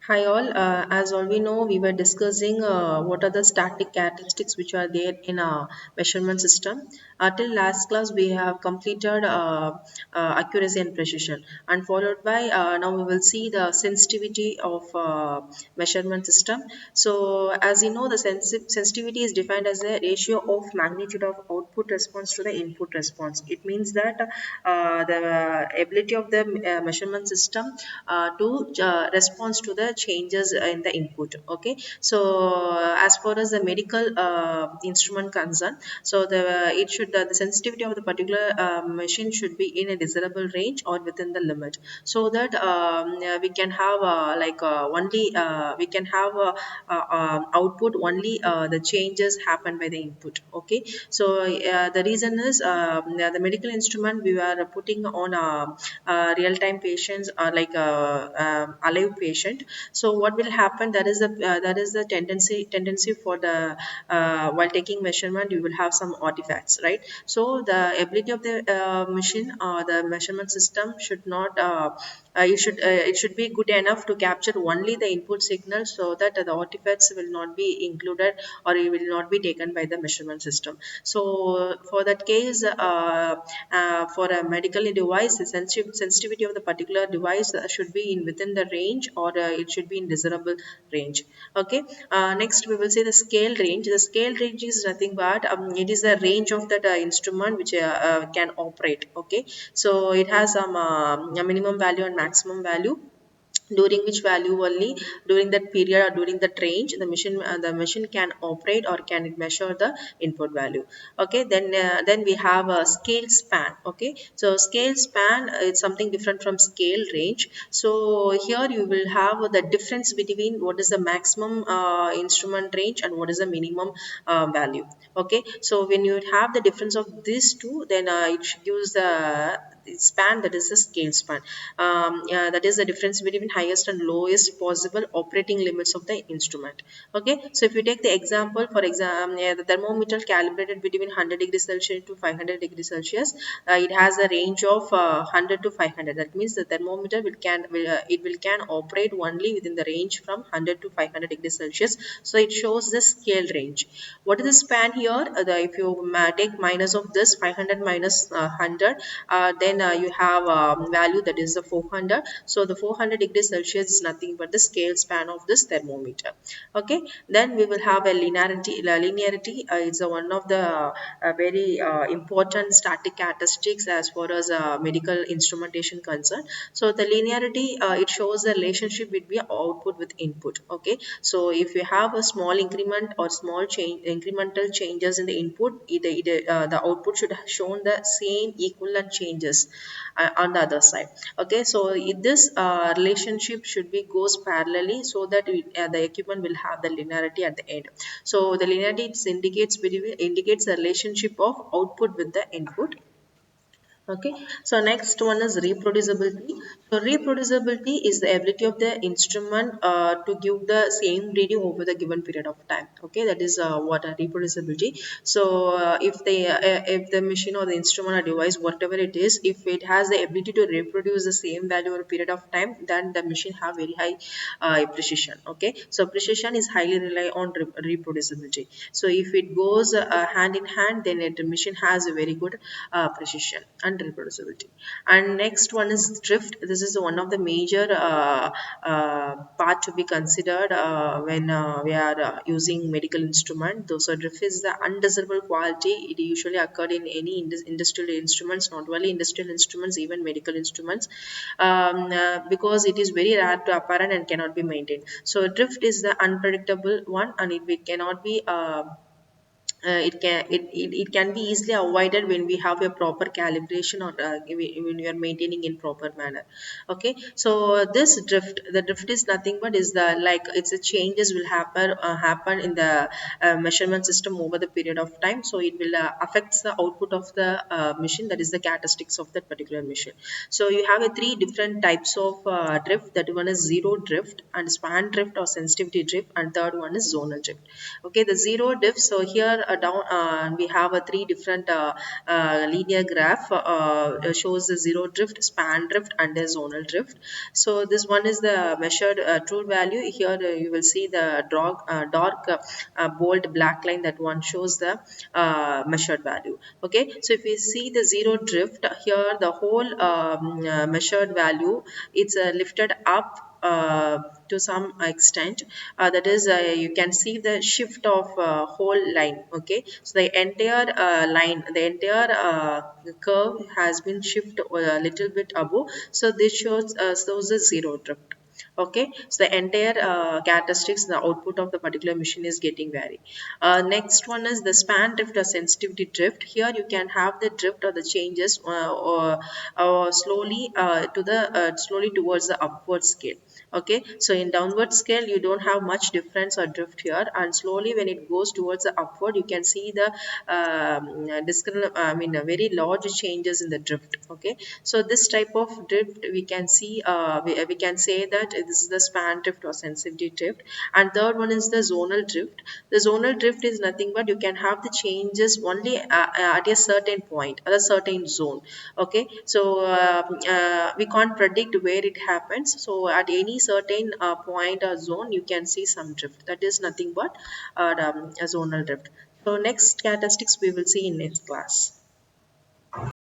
Hi all, as all we know, we were discussing what are the static characteristics which are there in a measurement system. Till last class, we have completed accuracy and precision, and followed by now we will see the sensitivity of measurement system. So, as you know, the sensitivity is defined as a ratio of magnitude of output response to the input response. It means that the ability of the measurement system to response to the changes in the input. Okay, so as far as the medical instrument concerned, so the sensitivity of the particular machine should be in a desirable range or within the limit, so that we can have only we can have output only the changes happen by the input. Okay, so the reason is the medical instrument we are putting on real-time patients or like a alive patient. So what will happen, that is the tendency for the while taking measurement you will have some artifacts, right? So the ability of the machine or the measurement system should not it should be good enough to capture only the input signal, so that the artifacts will not be included or it will not be taken by the measurement system. So for that case, for a medical device, the sensitivity of the particular device should be in within the range, or it should be in desirable range. Okay, next we will see the scale range. The scale range is nothing but it is the range of that instrument which can operate. Okay, so it has some a minimum value and maximum value, during which value only during that period or during that range the machine can operate or can it measure the input value. Okay, then we have a scale span. Okay, so scale span is something different from scale range. So here you will have the difference between what is the maximum instrument range and what is the minimum value. Okay, so when you have the difference of these two, then it gives the span, that is the scale span. Yeah, that is the difference between highest and lowest possible operating limits of the instrument. Okay, so if you take the example, for example, yeah, the thermometer calibrated between 100 degrees Celsius to 500 degrees Celsius, it has a range of 100 to 500. That means the thermometer will can operate only within the range from 100 to 500 degrees Celsius. So it shows the scale range. What is the span here? If you take minus of this 500 minus 100, then you have value, that is the 400. So the 400 degrees Celsius is nothing but the scale span of this thermometer. Okay, then we will have a linearity. Linearity is one of the very important static characteristics as far as medical instrumentation concerned. So the linearity, it shows the relationship between output with input. Okay, so if you have a small increment or small change, incremental changes in the input, the output should have shown the same equivalent changes on the other side. Okay, so this relationship should be goes parallelly, so that the equipment will have the linearity at the end. So the linearity indicates the relationship of output with the input. Okay, so next one is reproducibility. So reproducibility is the ability of the instrument to give the same reading over the given period of time. Okay, that is what a reproducibility. So if the machine or the instrument or device, whatever it is, if it has the ability to reproduce the same value over a period of time, then the machine have very high precision. Okay, so precision is highly rely on reproducibility. So if it goes hand in hand, then the machine has a very good precision and reproducibility. And next one is drift. This is one of the major part to be considered when we are using medical instrument. So drift is the undesirable quality. It usually occurred in any industrial instruments, not only industrial instruments, even medical instruments, because it is very rare to apparent and cannot be maintained. So drift is the unpredictable one, and it cannot be it can be easily avoided when we have a proper calibration, or when we are maintaining in proper manner. Okay, so this drift, the drift is nothing but is the like it's a changes will happen in the measurement system over the period of time. So it will affects the output of the machine, that is the characteristics of that particular machine. So you have a three different types of drift. That one is zero drift, and span drift or sensitivity drift, and third one is zonal drift. Okay, the zero drift, so here down, we have a three different linear graph shows the zero drift, span drift, and the zonal drift. So this one is the measured true value. Here you will see the dark bold black line, that one shows the measured value. Okay, so if we see the zero drift here, the whole measured value, it's lifted up to some extent, that is you can see the shift of whole line. Okay, so the entire line, the entire curve has been shifted a little bit above, so this shows the zero drift. Okay, so the entire characteristics, the output of the particular machine is getting varied. Next one is the span drift or sensitivity drift. Here you can have the drift or the changes or slowly towards the upward scale. Okay, so in downward scale you don't have much difference or drift here, and slowly when it goes towards the upward, you can see the very large changes in the drift. Okay, so this type of drift we can see, we can say that this is the span drift or sensitivity drift. And third one is the zonal drift. The zonal drift is nothing but you can have the changes only at a certain point, at a certain zone. Okay, so we can't predict where it happens, so at any certain point or zone you can see some drift. That is nothing but a zonal drift. So next characteristics we will see in next class.